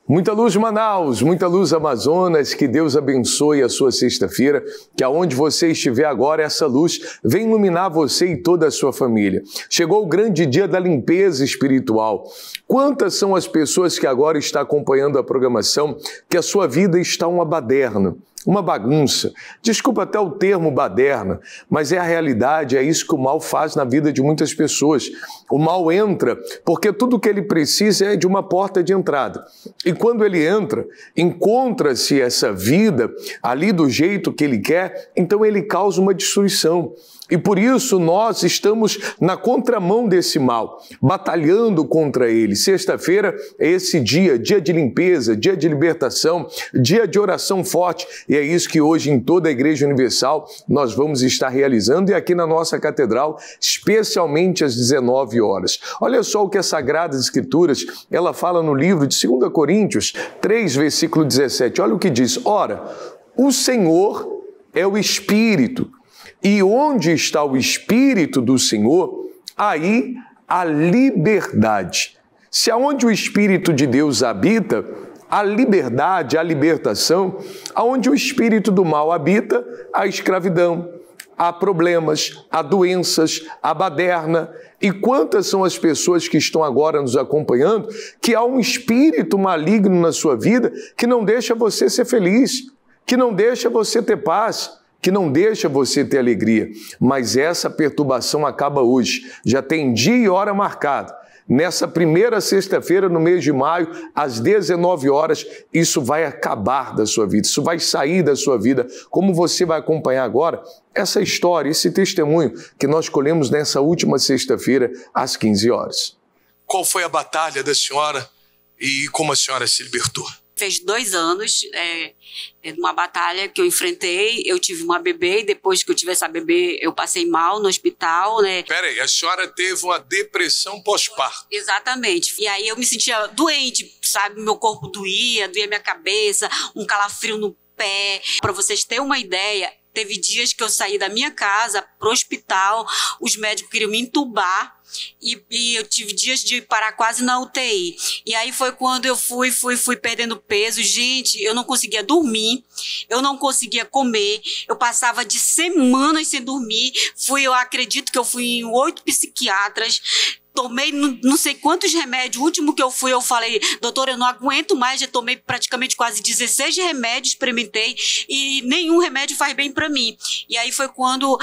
Muita luz, Manaus, muita luz, Amazonas, que Deus abençoe a sua sexta-feira, que aonde você estiver agora, essa luz venha iluminar você e toda a sua família. Chegou o grande dia da limpeza espiritual. Quantas são as pessoas que agora estão acompanhando a programação, que a sua vida está uma baderna, uma bagunça? Desculpa até o termo baderna, mas é a realidade, é isso que o mal faz na vida de muitas pessoas. O mal entra porque tudo que ele precisa é de uma porta de entrada. E quando ele entra, encontra-se essa vida ali do jeito que ele quer, então ele causa uma destruição. E por isso nós estamos na contramão desse mal, batalhando contra ele. Sexta-feira é esse dia de limpeza, dia de libertação, dia de oração forte. E é isso que hoje em toda a Igreja Universal nós vamos estar realizando e aqui na nossa catedral, especialmente às 19 horas. Olha só o que as Sagradas Escrituras, ela fala no livro de 2 Coríntios 3, versículo 17. Olha o que diz: ora, o Senhor é o Espírito. E onde está o Espírito do Senhor, aí a liberdade. Se aonde o Espírito de Deus habita, a liberdade, a libertação, aonde o Espírito do mal habita, a escravidão, há problemas, há doenças, há baderna. E quantas são as pessoas que estão agora nos acompanhando, que há um espírito maligno na sua vida que não deixa você ser feliz, que não deixa você ter paz, que não deixa você ter alegria. Mas essa perturbação acaba hoje. Já tem dia e hora marcado. Nessa primeira sexta-feira, no mês de maio, às 19 horas, isso vai acabar da sua vida, isso vai sair da sua vida. Como você vai acompanhar agora essa história, esse testemunho que nós colhemos nessa última sexta-feira, às 15 horas. Qual foi a batalha da senhora e como a senhora se libertou? Fez 2 anos, uma batalha que eu enfrentei. Eu tive uma bebê e depois que eu tive essa bebê, eu passei mal no hospital, né? Peraí, a senhora teve uma depressão pós-parto? Exatamente. E aí eu me sentia doente, sabe? Meu corpo doía minha cabeça, um calafrio no pé. Para vocês terem uma ideia, teve dias que eu saí da minha casa pro hospital, os médicos queriam me entubar. E eu tive dias de parar quase na UTI. E aí foi quando eu fui perdendo peso. Gente, eu não conseguia dormir, eu não conseguia comer, eu passava de semanas sem dormir. Eu acredito que eu fui em 8 psiquiatras. Tomei não sei quantos remédios. O último que eu fui, eu falei: doutora, eu não aguento mais. Já tomei praticamente quase 16 remédios, experimentei, e nenhum remédio faz bem para mim. E aí foi quando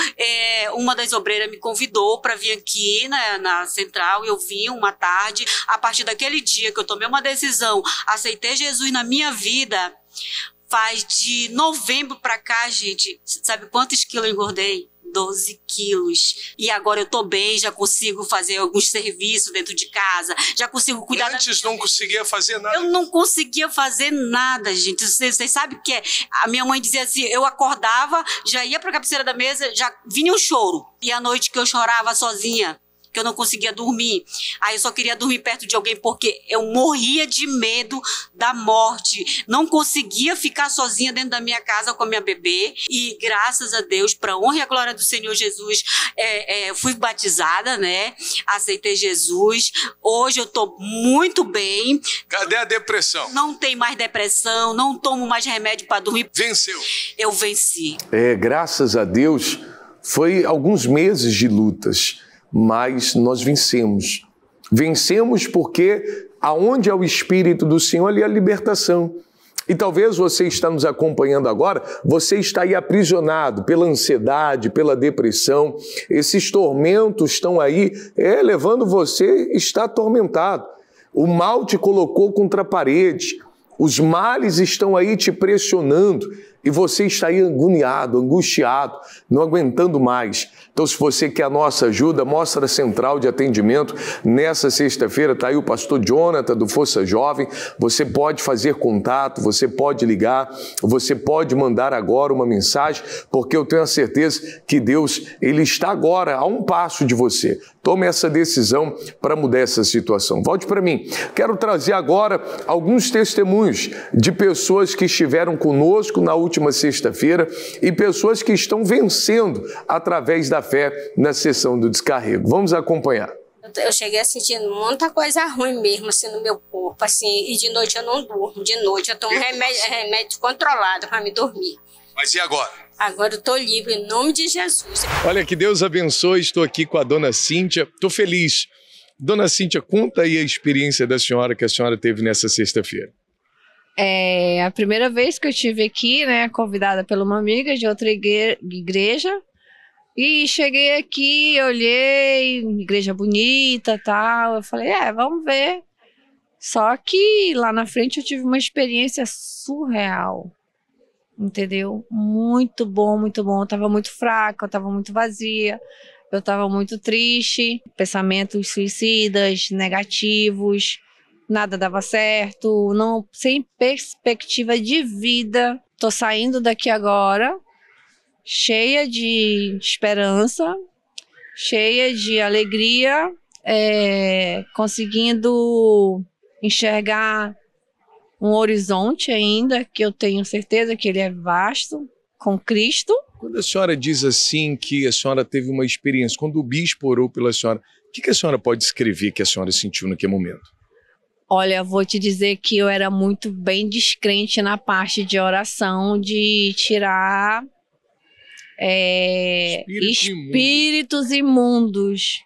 uma das obreiras me convidou para vir aqui na central. Eu vim uma tarde. A partir daquele dia que eu tomei uma decisão, aceitei Jesus na minha vida, faz de novembro para cá, gente, sabe quantos quilos eu engordei? 12 quilos. E agora eu tô bem, já consigo fazer alguns serviços dentro de casa, já consigo cuidar. Antes não conseguia fazer nada? Eu não conseguia fazer nada, gente. Vocês sabem o que é? A minha mãe dizia assim, eu acordava, já ia pra cabeceira da mesa, já vinha um choro. E à noite que eu chorava sozinha, que eu não conseguia dormir. Aí eu só queria dormir perto de alguém porque eu morria de medo da morte. Não conseguia ficar sozinha dentro da minha casa com a minha bebê. E graças a Deus, para a honra e a glória do Senhor Jesus, fui batizada, né? Aceitei Jesus. Hoje eu tô muito bem. Cadê a depressão? Não tem mais depressão, não tomo mais remédio para dormir. Venceu. Eu venci. Graças a Deus, foi alguns meses de lutas, mas nós vencemos. Vencemos porque aonde é o Espírito do Senhor, ali é a libertação. E talvez você está nos acompanhando agora, você está aí aprisionado pela ansiedade, pela depressão. Esses tormentos estão aí levando você a estar atormentado. O mal te colocou contra a parede. Os males estão aí te pressionando e você está aí agoniado, angustiado, não aguentando mais. Então, se você quer a nossa ajuda, mostra a central de atendimento. Nessa sexta-feira está aí o pastor Jonathan do Força Jovem. Você pode fazer contato, você pode ligar, você pode mandar agora uma mensagem, porque eu tenho a certeza que Deus, Ele está agora a um passo de você. Tome essa decisão para mudar essa situação. Volte para mim. Quero trazer agora alguns testemunhos de pessoas que estiveram conosco na última sexta-feira e pessoas que estão vencendo através da fé na sessão do descarrego. Vamos acompanhar. Eu cheguei a sentir muita coisa ruim mesmo, assim, no meu corpo, assim, e de noite eu não durmo, de noite eu tomo remédio controlado para me dormir. Mas e agora? Agora eu tô livre, em nome de Jesus. Olha, que Deus abençoe, estou aqui com a dona Cíntia, estou feliz. Dona Cíntia, conta aí a experiência da senhora que a senhora teve nessa sexta-feira. É a primeira vez que eu estive aqui, né, convidada por uma amiga de outra igreja, e cheguei aqui, olhei, igreja bonita, tal, eu falei, vamos ver. Só que lá na frente eu tive uma experiência surreal, entendeu? Muito bom, eu tava muito fraca, eu tava muito vazia, eu tava muito triste, pensamentos suicidas, negativos, nada dava certo, não, sem perspectiva de vida. Tô saindo daqui agora, cheia de esperança, cheia de alegria, conseguindo enxergar um horizonte ainda, que eu tenho certeza que ele é vasto, com Cristo. Quando a senhora diz assim que a senhora teve uma experiência, quando o bispo orou pela senhora, o que a senhora pode descrever que a senhora sentiu naquele momento? Olha, vou te dizer que eu era muito bem descrente na parte de oração, de tirar espíritos imundos.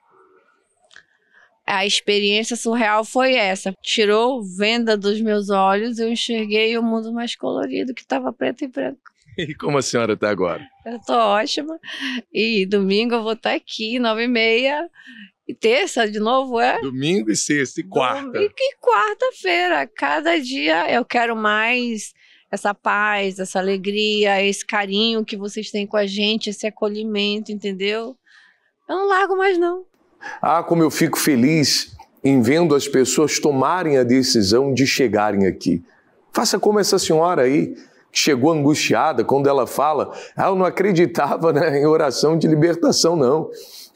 A experiência surreal foi essa. Tirou venda dos meus olhos, eu enxerguei o mundo mais colorido, que estava preto e branco. E como a senhora está agora? Eu estou ótima. E domingo eu vou estar aqui, 9h30. E terça de novo, Domingo e sexta e quarta. Domingo e quarta-feira. Cada dia eu quero mais essa paz, essa alegria, esse carinho que vocês têm com a gente, esse acolhimento, entendeu? Eu não largo mais, não. Como eu fico feliz em vendo as pessoas tomarem a decisão de chegarem aqui. Faça como essa senhora aí, que chegou angustiada quando ela fala, eu não acreditava, né, em oração de libertação, não.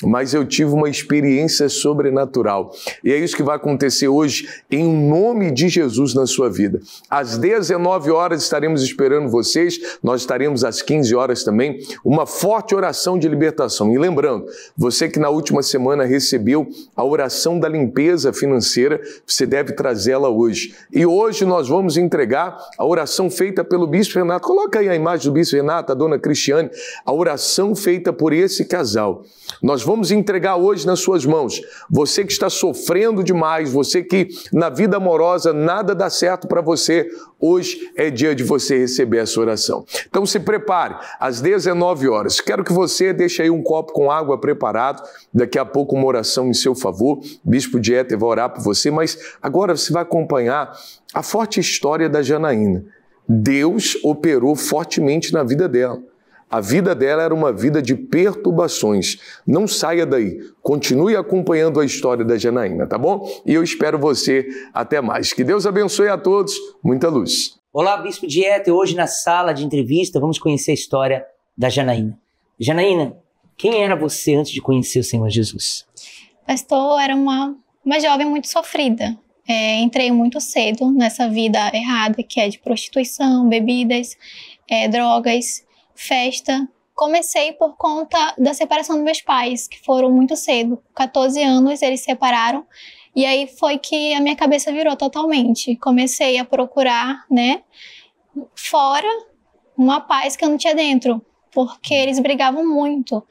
Mas eu tive uma experiência sobrenatural. E é isso que vai acontecer hoje, em nome de Jesus na sua vida. Às 19 horas estaremos esperando vocês, nós estaremos às 15 horas também, uma forte oração de libertação. E lembrando, você que na última semana recebeu a oração da limpeza financeira, você deve trazê-la hoje. E hoje nós vamos entregar a oração feita pelo Bispo Renato. Coloca aí a imagem do Bispo Renato, a dona Cristiane, a oração feita por esse casal. Nós vamos entregar hoje nas suas mãos. Você que está sofrendo demais, você que na vida amorosa nada dá certo para você, hoje é dia de você receber essa oração. Então se prepare, às 19 horas. Quero que você deixe aí um copo com água preparado, daqui a pouco uma oração em seu favor. O Bispo de Éter vai orar por você, mas agora você vai acompanhar a forte história da Janaína. Deus operou fortemente na vida dela. A vida dela era uma vida de perturbações. Não saia daí. Continue acompanhando a história da Janaína, tá bom? E eu espero você até mais. Que Deus abençoe a todos. Muita luz. Olá, Bispo de Éter. Hoje na sala de entrevista vamos conhecer a história da Janaína. Janaína, quem era você antes de conhecer o Senhor Jesus? Pastor, era uma jovem muito sofrida. Entrei muito cedo nessa vida errada, que é de prostituição, bebidas, drogas, festa. Comecei por conta da separação dos meus pais, que foram muito cedo. Com 14 anos eles se separaram e aí foi que a minha cabeça virou totalmente. Comecei a procurar, né, fora uma paz que eu não tinha dentro, porque eles brigavam muito.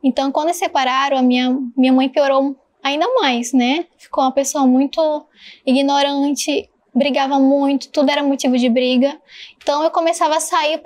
Então quando eles se separaram, a minha mãe piorou ainda mais, né? Ficou uma pessoa muito ignorante, brigava muito, tudo era motivo de briga. Então eu começava a sair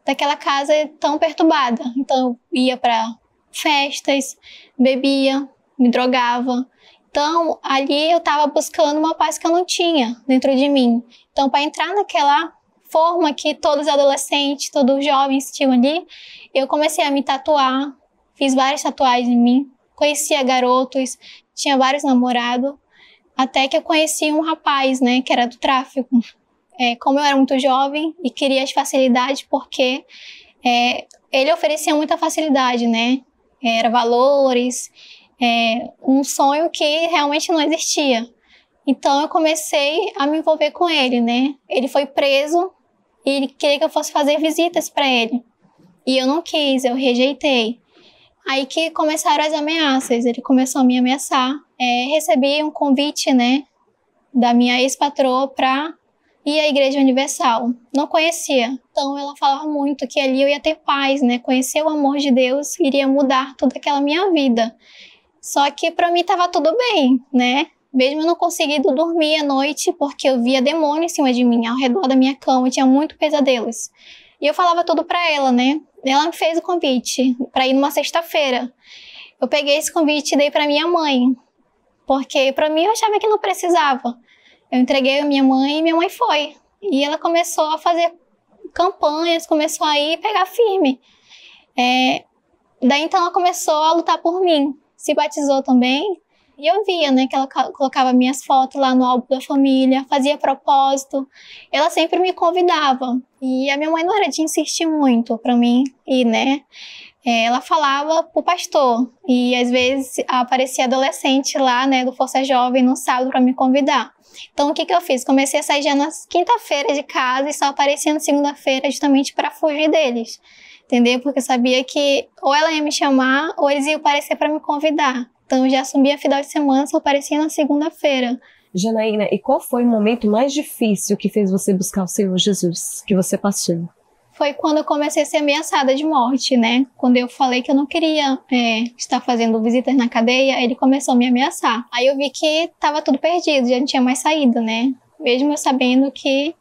daquela casa tão perturbada. Então eu ia para festas, bebia, me drogava. Então ali eu estava buscando uma paz que eu não tinha dentro de mim. Então para entrar naquela forma que todos os adolescentes, todos os jovens tinham ali, eu comecei a me tatuar, fiz várias tatuagens em mim, conhecia garotos, tinha vários namorados, até que eu conheci um rapaz, né, que era do tráfico. Como eu era muito jovem e queria as facilidades, porque ele oferecia muita facilidade, né? Era valores, um sonho que realmente não existia. Então eu comecei a me envolver com ele, né? Ele foi preso e ele queria que eu fosse fazer visitas para ele. E eu não quis, eu rejeitei. Aí que começaram as ameaças, ele começou a me ameaçar. Recebi um convite, né, da minha ex-patroa para ir à Igreja Universal. Não conhecia, então ela falava muito que ali eu ia ter paz, né, conhecer o amor de Deus iria mudar toda aquela minha vida. Só que para mim estava tudo bem, né, mesmo eu não conseguindo dormir à noite, porque eu via demônio em cima de mim, ao redor da minha cama, eu tinha muito pesadelos. E eu falava tudo para ela, né, ela me fez o convite para ir numa sexta-feira. Eu peguei esse convite e dei para minha mãe, porque para mim eu achava que não precisava. Eu entreguei a minha mãe e minha mãe foi. E ela começou a fazer campanhas, começou a ir pegar firme. Daí então ela começou a lutar por mim. Se batizou também. E eu via, né, que ela colocava minhas fotos lá no álbum da família, fazia propósito. Ela sempre me convidava. E a minha mãe não era de insistir muito para mim ir, né. Ela falava pro pastor. E às vezes aparecia adolescente lá, né, do Força Jovem no sábado para me convidar. Então o que eu fiz? Comecei a sair já na quinta-feira de casa e só aparecia na segunda-feira justamente para fugir deles. Entendeu? Porque eu sabia que ou ela ia me chamar ou eles iam aparecer para me convidar. Então eu já assumia final de semana, só aparecia na segunda-feira. Janaína, e qual foi o momento mais difícil que fez você buscar o Senhor Jesus, que você passou? Foi quando eu comecei a ser ameaçada de morte, né? Quando eu falei que eu não queria estar fazendo visitas na cadeia, ele começou a me ameaçar. Aí eu vi que estava tudo perdido, já não tinha mais saída, né? Mesmo eu sabendo que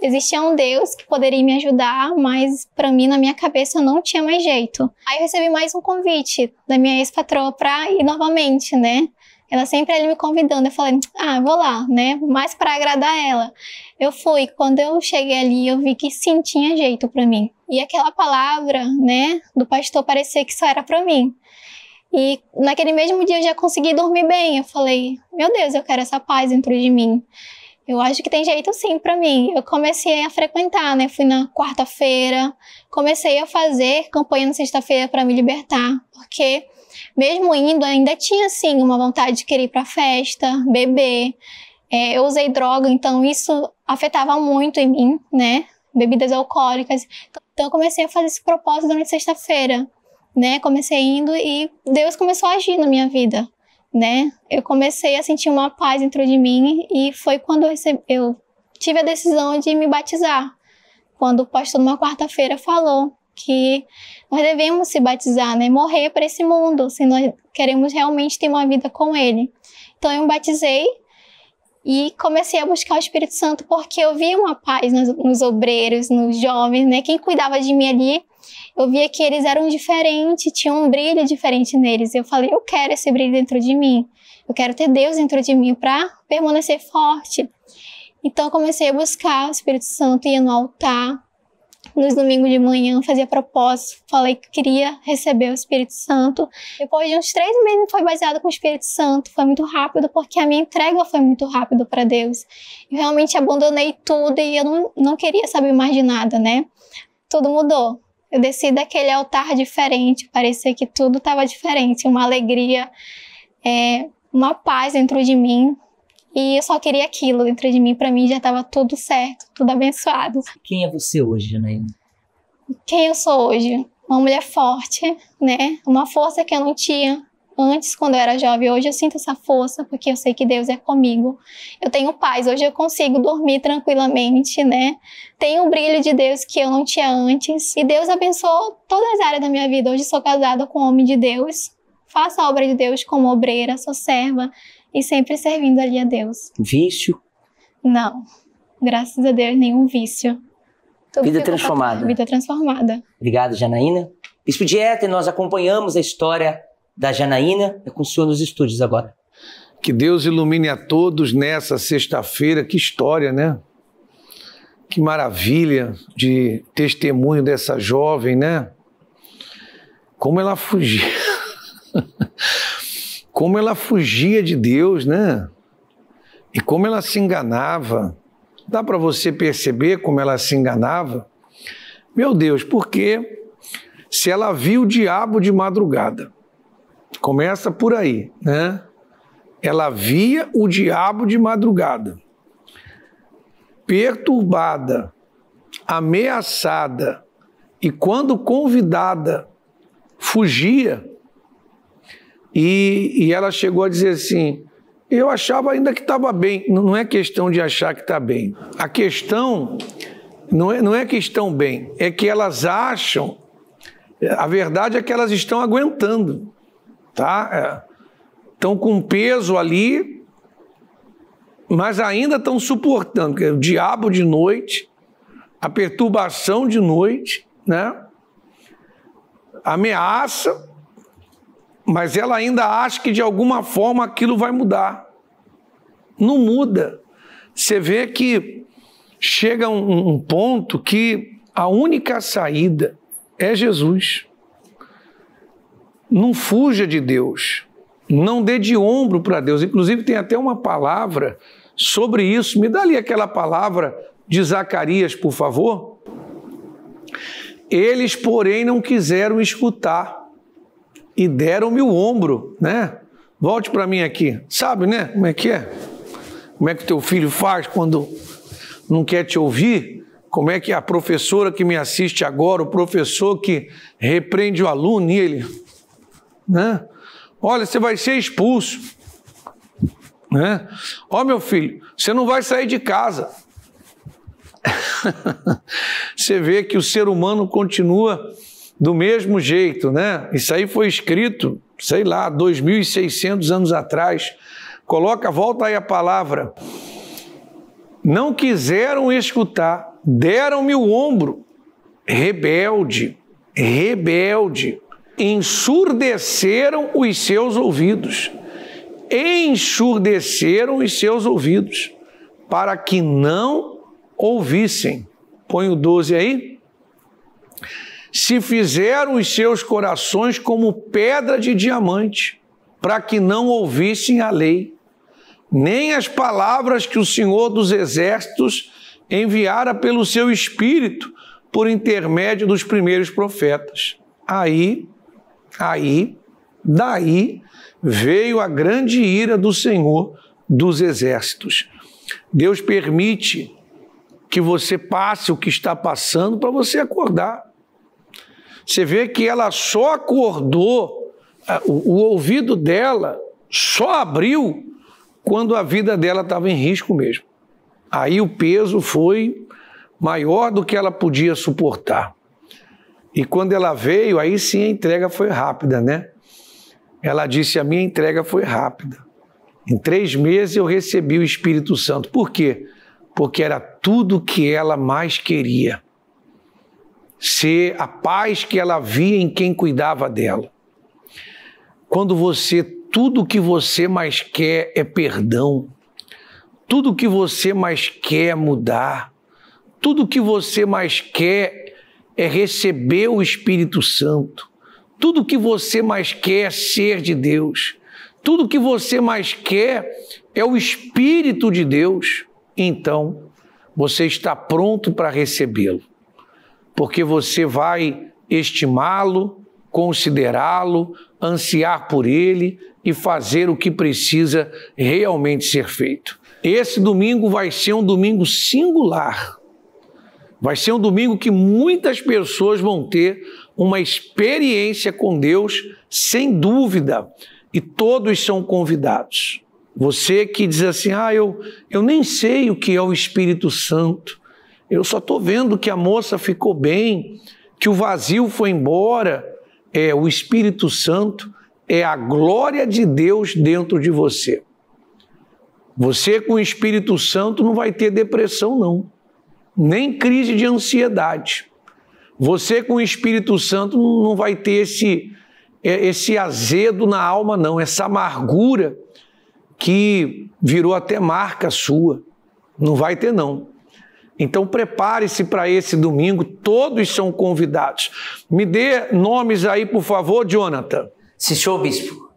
existia um Deus que poderia me ajudar, mas para mim, na minha cabeça, não tinha mais jeito. Aí eu recebi mais um convite da minha ex-patroa para ir novamente, né? Ela sempre ali me convidando, eu falei, vou lá, né? Mais para agradar ela. Eu fui, quando eu cheguei ali, eu vi que sim, tinha jeito para mim. E aquela palavra, né, do pastor parecia que só era para mim. E naquele mesmo dia eu já consegui dormir bem. Eu falei, meu Deus, eu quero essa paz dentro de mim. Eu acho que tem jeito sim para mim. Eu comecei a frequentar, né? Fui na quarta-feira, comecei a fazer campanha na sexta-feira para me libertar, porque mesmo indo, ainda tinha sim uma vontade de querer ir para festa, beber. Eu usei droga, então isso afetava muito em mim, né? Bebidas alcoólicas. Então eu comecei a fazer esse propósito durante sexta-feira, né? Comecei indo e Deus começou a agir na minha vida, né? Eu comecei a sentir uma paz dentro de mim e foi quando eu tive a decisão de me batizar. Quando o pastor numa quarta-feira falou que nós devemos se batizar, né? Morrer para esse mundo, se nós queremos realmente ter uma vida com ele. Então eu me batizei e comecei a buscar o Espírito Santo porque eu via uma paz nos obreiros, nos jovens, né? Quem cuidava de mim ali, eu via que eles eram diferentes, tinha um brilho diferente neles. Eu falei, eu quero esse brilho dentro de mim. Eu quero ter Deus dentro de mim para permanecer forte. Então eu comecei a buscar o Espírito Santo, ia no altar. Nos domingos de manhã, fazia propósito, falei que queria receber o Espírito Santo. Depois de uns 3 meses foi baseado com o Espírito Santo. Foi muito rápido, porque a minha entrega foi muito rápido para Deus. Eu realmente abandonei tudo e eu não queria saber mais de nada, né? Tudo mudou. Eu desci daquele altar diferente, parecia que tudo estava diferente. Uma alegria, uma paz dentro de mim. E eu só queria aquilo dentro de mim. Para mim já estava tudo certo, tudo abençoado. Quem é você hoje, Janaína? Quem eu sou hoje? Uma mulher forte, né? Uma força que eu não tinha antes, quando eu era jovem. Hoje eu sinto essa força, porque eu sei que Deus é comigo. Eu tenho paz. Hoje eu consigo dormir tranquilamente, né? Tenho um brilho de Deus que eu não tinha antes. E Deus abençoou todas as áreas da minha vida. Hoje sou casada com um homem de Deus. Faço a obra de Deus como obreira, sou serva. E sempre servindo ali a Deus. Vício? Não. Graças a Deus, nenhum vício. Tudo vida transformada. Vida transformada. Obrigado, Janaína. Bispo Dieter, nós acompanhamos a história da Janaína. É com o senhor nos estúdios agora. Que Deus ilumine a todos nessa sexta-feira. Que história, né? Que maravilha de testemunho dessa jovem, né? Como ela fugia. Como ela fugia de Deus, né? E como ela se enganava. Dá para você perceber como ela se enganava? Meu Deus, porque se ela viu o diabo de madrugada, começa por aí, né? Ela via o diabo de madrugada, perturbada, ameaçada, e quando convidada fugia. E ela chegou a dizer assim, eu achava ainda que estava bem. Não é questão de achar que está bem. A questão não é que estão bem, é que elas acham, a verdade é que elas estão aguentando, tá? Estão com peso ali, mas ainda estão suportando, porque o diabo de noite, a perturbação de noite, né? Ameaça, mas ela ainda acha que de alguma forma aquilo vai mudar. Não muda. Você vê que chega um ponto que a única saída é Jesus. Não fuja de Deus. Não dê de ombro para Deus. Inclusive tem até uma palavra sobre isso. Me dá ali aquela palavra de Zacarias, por favor. Eles, porém, não quiseram escutar e deram-me o ombro, né? Volte para mim aqui. Sabe, né? Como é que é? Como é que teu filho faz quando não quer te ouvir? Como é que a professora que me assiste agora, o professor que repreende o aluno e ele, né? Olha, você vai ser expulso, né? Ó, meu filho, você não vai sair de casa. Você vê que o ser humano continua do mesmo jeito, né? Isso aí foi escrito, sei lá, 2.600 anos atrás. Volta aí a palavra. Não quiseram escutar, deram-me o ombro. Rebelde, ensurdeceram os seus ouvidos. Ensurdeceram os seus ouvidos, para que não ouvissem. Põe o 12 aí. Se fizeram os seus corações como pedra de diamante, para que não ouvissem a lei, nem as palavras que o Senhor dos Exércitos enviara pelo seu Espírito, por intermédio dos primeiros profetas. Daí veio a grande ira do Senhor dos Exércitos. Deus permite que você passe o que está passando para você acordar. Você vê que ela só acordou, o ouvido dela só abriu quando a vida dela estava em risco mesmo. Aí o peso foi maior do que ela podia suportar. E quando ela veio, aí sim a entrega foi rápida, né? Ela disse, a minha entrega foi rápida. Em 3 meses eu recebi o Espírito Santo. Por quê? Porque era tudo que ela mais queria. Ser a paz que ela via em quem cuidava dela. Quando tudo que você mais quer é perdão. Tudo que você mais quer é mudar. Tudo que você mais quer é receber o Espírito Santo. Tudo que você mais quer é ser de Deus. Tudo que você mais quer é o Espírito de Deus. Então, você está pronto para recebê-lo. Porque você vai estimá-lo, considerá-lo, ansiar por ele e fazer o que precisa realmente ser feito. Esse domingo vai ser um domingo singular. Vai ser um domingo que muitas pessoas vão ter uma experiência com Deus, sem dúvida, e todos são convidados. Você que diz assim, eu nem sei o que é o Espírito Santo, eu só estou vendo que a moça ficou bem, que o vazio foi embora. O Espírito Santo é a glória de Deus dentro de você. Você com o Espírito Santo não vai ter depressão, não. Nem crise de ansiedade. Você com o Espírito Santo não vai ter esse azedo na alma, não. Essa amargura que virou até marca sua. Não vai ter, não. Então prepare-se para esse domingo. Todos são convidados. Me dê nomes aí, por favor, Jonathan. Se show, bispo.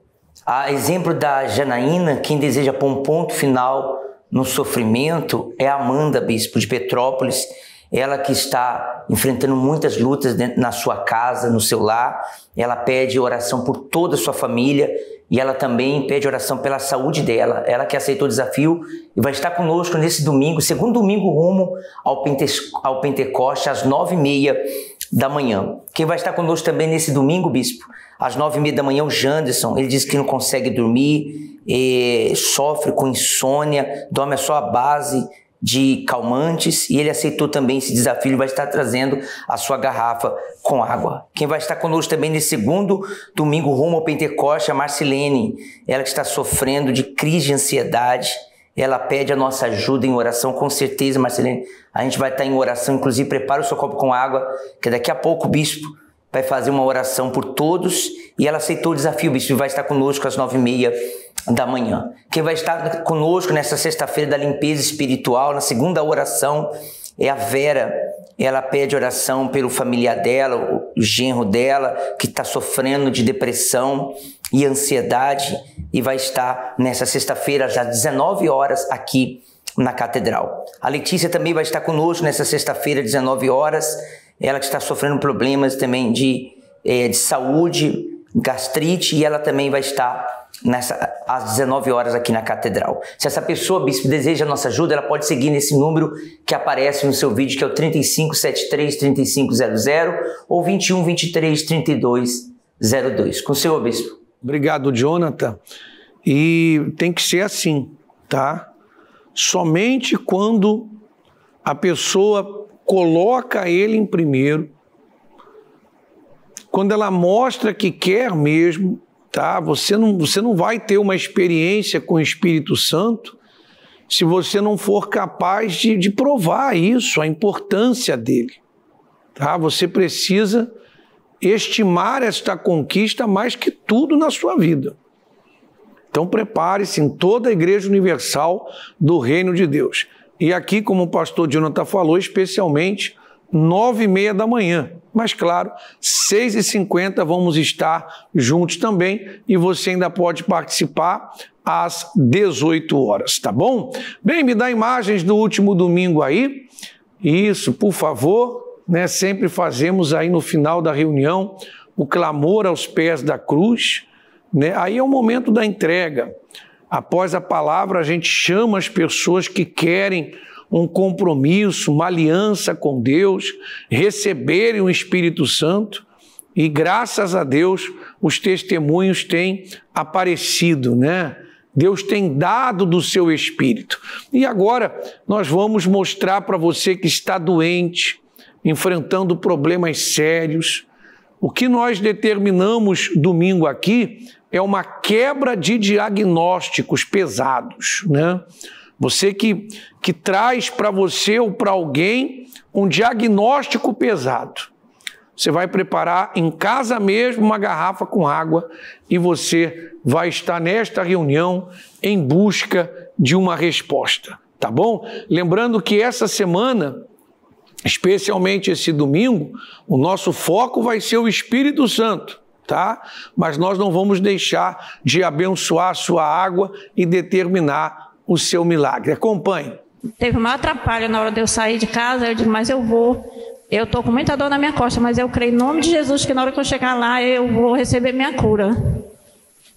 A exemplo da Janaína, quem deseja pôr um ponto final no sofrimento é a Amanda, bispo de Petrópolis. Ela que está enfrentando muitas lutas na sua casa, no seu lar. Ela pede oração por toda a sua família e ela também pede oração pela saúde dela. Ela que aceitou o desafio e vai estar conosco nesse domingo, segundo domingo rumo ao Pentecoste, às 9h30 da manhã. Quem vai estar conosco também nesse domingo, bispo, às 9h30 da manhã, o Janderson. Ele diz que não consegue dormir, sofre com insônia, dorme só à base de calmantes, e ele aceitou também esse desafio. Ele vai estar trazendo a sua garrafa com água. Quem vai estar conosco também nesse segundo domingo rumo ao Pentecoste, a Marcilene, ela que está sofrendo de crise de ansiedade. Ela pede a nossa ajuda em oração, com certeza, Marcelene. A gente vai estar em oração, inclusive prepara o seu copo com água, que daqui a pouco o bispo vai fazer uma oração por todos, e ela aceitou o desafio, o bispo vai estar conosco às 9h30 da manhã. Quem vai estar conosco nessa sexta-feira da limpeza espiritual, na segunda oração, é a Vera. Ela pede oração pelo familiar dela, o genro dela, que está sofrendo de depressão e ansiedade, e vai estar nessa sexta-feira, às 19 horas, aqui na Catedral. A Letícia também vai estar conosco nessa sexta-feira, às 19 horas, ela que está sofrendo problemas também de saúde, gastrite, e ela também vai estar às 19 horas aqui na Catedral. Se essa pessoa, bispo, deseja a nossa ajuda, ela pode seguir nesse número que aparece no seu vídeo, que é o 3573-3500 ou 2123-3202. Com o senhor, bispo. Obrigado, Jonathan. E tem que ser assim, tá? Somente quando a pessoa coloca ele em primeiro, quando ela mostra que quer mesmo, tá? Você não vai ter uma experiência com o Espírito Santo se você não for capaz de provar isso, a importância dele, tá? Você precisa estimar esta conquista mais que tudo na sua vida. Então prepare-se em toda a Igreja Universal do Reino de Deus. E aqui, como o pastor Jonathan falou, especialmente 9h30 da manhã. Mas claro, 6h50 vamos estar juntos também, e você ainda pode participar às 18 horas, tá bom? Bem, me dá imagens do último domingo aí. Isso, por favor. Né, sempre fazemos aí no final da reunião o clamor aos pés da cruz, né? Aí é o momento da entrega. Após a palavra, a gente chama as pessoas que querem um compromisso, uma aliança com Deus, receberem o Espírito Santo, e graças a Deus os testemunhos têm aparecido, né? Deus tem dado do seu Espírito. E agora nós vamos mostrar para você que está doente, enfrentando problemas sérios. O que nós determinamos domingo aqui é uma quebra de diagnósticos pesados, né? Você que traz para você ou para alguém um diagnóstico pesado. Você vai preparar em casa mesmo uma garrafa com água e você vai estar nesta reunião em busca de uma resposta, tá bom? Lembrando que essa semana, especialmente esse domingo, o nosso foco vai ser o Espírito Santo, tá? Mas nós não vamos deixar de abençoar a sua água e determinar o seu milagre. Acompanhe. Teve um atrapalho na hora de eu sair de casa, eu digo, mas eu vou. Eu estou com muita dor na minha costa, mas eu creio em nome de Jesus que na hora que eu chegar lá, eu vou receber minha cura.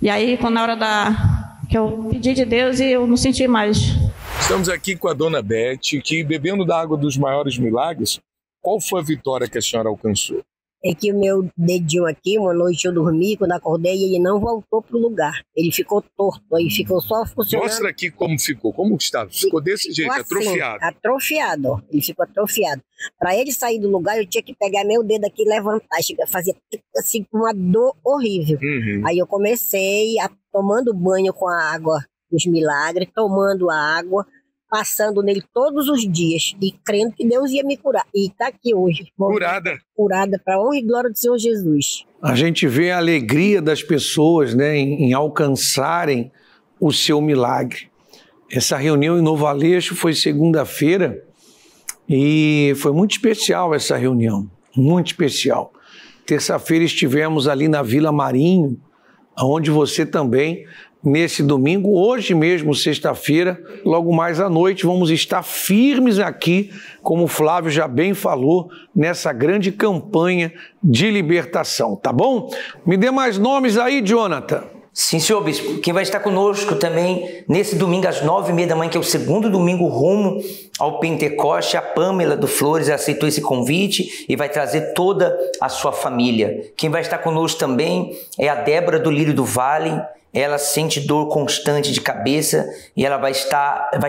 E aí, na hora que eu pedi de Deus, e eu não senti mais. Estamos aqui com a dona Beth, que bebendo da água dos maiores milagres, qual foi a vitória que a senhora alcançou? É que o meu dedinho aqui, uma noite eu dormi, quando acordei, ele não voltou pro lugar. Ele ficou torto, aí ficou só funcionando. Mostra aqui como ficou, como estava. Ficou desse jeito, assim, atrofiado. Atrofiado, ó. Ele ficou atrofiado. Para ele sair do lugar, eu tinha que pegar meu dedo aqui e levantar. Fazia assim, uma dor horrível. Aí eu comecei tomando banho com a água dos milagres, tomando a água, passando nele todos os dias e crendo que Deus ia me curar. E está aqui hoje. Curada. Curada para a honra e glória do Senhor Jesus. A gente vê a alegria das pessoas, né, em alcançarem o seu milagre. Essa reunião em Novo Aleixo foi segunda-feira e foi muito especial essa reunião, muito especial. Terça-feira estivemos ali na Vila Marinho, onde você também, nesse domingo, hoje mesmo, sexta-feira, logo mais à noite, vamos estar firmes aqui, como o Flávio já bem falou, nessa grande campanha de libertação, tá bom? Me dê mais nomes aí, Jonathan. Sim, senhor bispo. Quem vai estar conosco também nesse domingo às 9h30 da manhã, que é o segundo domingo rumo ao Pentecoste, a Pâmela do Flores aceitou esse convite e vai trazer toda a sua família. Quem vai estar conosco também é a Débora do Lírio do Vale. Ela sente dor constante de cabeça e ela vai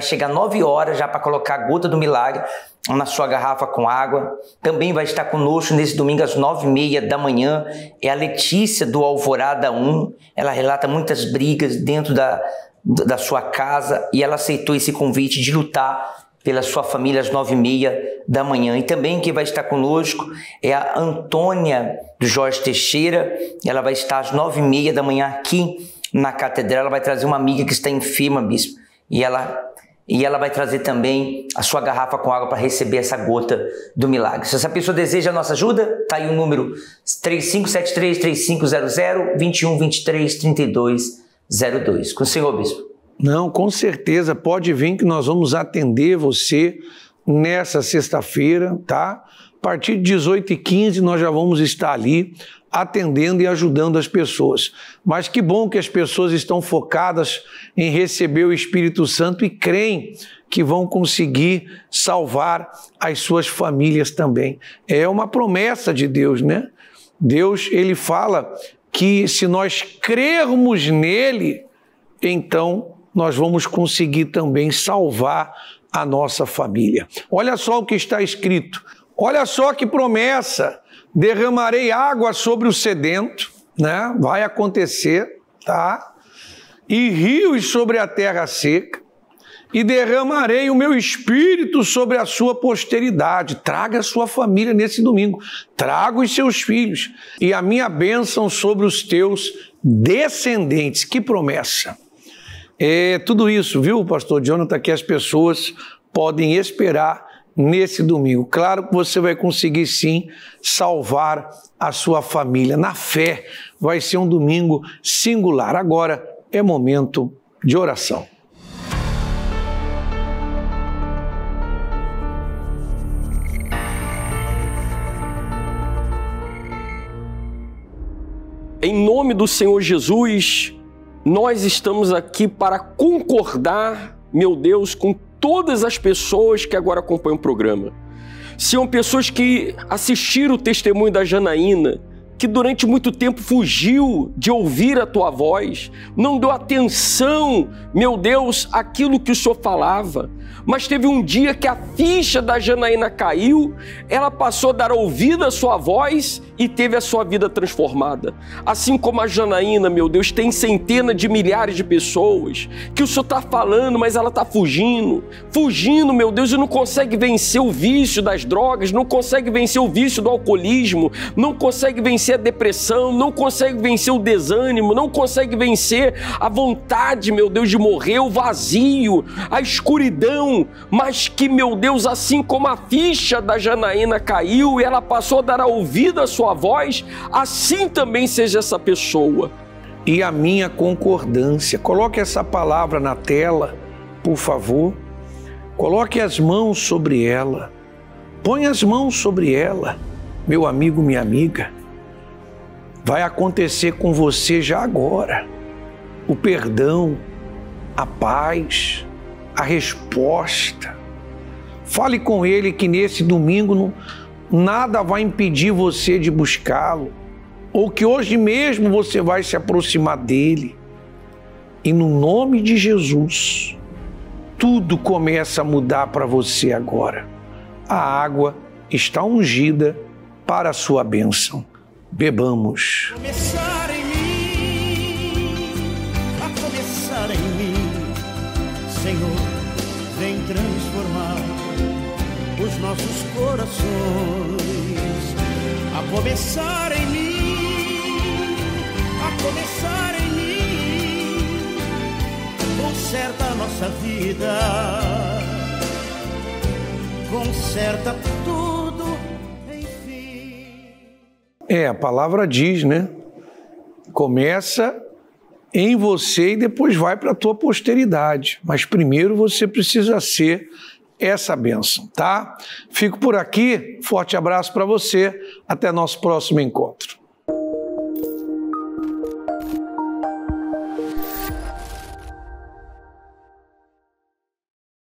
chegar 9 horas já para colocar a gota do milagre na sua garrafa com água. Também vai estar conosco nesse domingo às 9h30 da manhã. É a Letícia do Alvorada 1. Ela relata muitas brigas dentro da sua casa e ela aceitou esse convite de lutar pela sua família às 9h30 da manhã. E também quem vai estar conosco é a Antônia do Jorge Teixeira. Ela vai estar às 9h30 da manhã aqui na catedral. Ela vai trazer uma amiga que está enferma, bispo. E ela vai trazer também a sua garrafa com água para receber essa gota do milagre. Se essa pessoa deseja a nossa ajuda, está aí o número 3573-3500-2123-3202. Com o senhor, bispo. Não, com certeza, pode vir que nós vamos atender você nessa sexta-feira, tá? A partir de 18h15 nós já vamos estar ali atendendo e ajudando as pessoas. Mas que bom que as pessoas estão focadas em receber o Espírito Santo e creem que vão conseguir salvar as suas famílias também. É uma promessa de Deus, né? Deus, ele fala que se nós crermos nele, então nós vamos conseguir também salvar a nossa família. Olha só o que está escrito. Olha só que promessa. Derramarei água sobre o sedento, né? Vai acontecer, tá? E rios sobre a terra seca. E derramarei o meu espírito sobre a sua posteridade. Traga a sua família nesse domingo. Traga os seus filhos. E a minha bênção sobre os teus descendentes. Que promessa. É tudo isso, viu, pastor Jonathan, que as pessoas podem esperar nesse domingo. Claro que você vai conseguir sim salvar a sua família. Na fé, vai ser um domingo singular. Agora é momento de oração. Em nome do Senhor Jesus, nós estamos aqui para concordar, meu Deus, com todas as pessoas que agora acompanham o programa. São pessoas que assistiram o testemunho da Janaína, que durante muito tempo fugiu de ouvir a tua voz, não deu atenção, meu Deus, àquilo que o Senhor falava. Mas teve um dia que a ficha da Janaína caiu, ela passou a dar ouvido à sua voz e teve a sua vida transformada. Assim como a Janaína, meu Deus, tem centenas de milhares de pessoas que o Senhor está falando, mas ela está fugindo, meu Deus, e não consegue vencer o vício das drogas, não consegue vencer o vício do alcoolismo, não consegue vencer a depressão, não consegue vencer o desânimo, não consegue vencer a vontade, meu Deus, de morrer, o vazio, a escuridão, mas que, meu Deus, assim como a ficha da Janaína caiu e ela passou a dar ouvido à sua voz, assim também seja essa pessoa. E a minha concordância. Coloque essa palavra na tela, por favor. Coloque as mãos sobre ela. Põe as mãos sobre ela, meu amigo, minha amiga. Vai acontecer com você já agora. O perdão, a paz, a resposta. Fale com ele que nesse domingo nada vai impedir você de buscá-lo, ou que hoje mesmo você vai se aproximar dele. E no nome de Jesus, tudo começa a mudar para você agora. A água está ungida para a sua bênção. Bebamos. Começar em mim, a começar em mim, Senhor, vem transformar os nossos corações, a começar em mim, a começar em mim, conserta a nossa vida, conserta tudo, enfim. A palavra diz, né? Começa em você e depois vai para a tua posteridade. Mas primeiro você precisa ser essa bênção, tá? Fico por aqui, forte abraço para você, até nosso próximo encontro.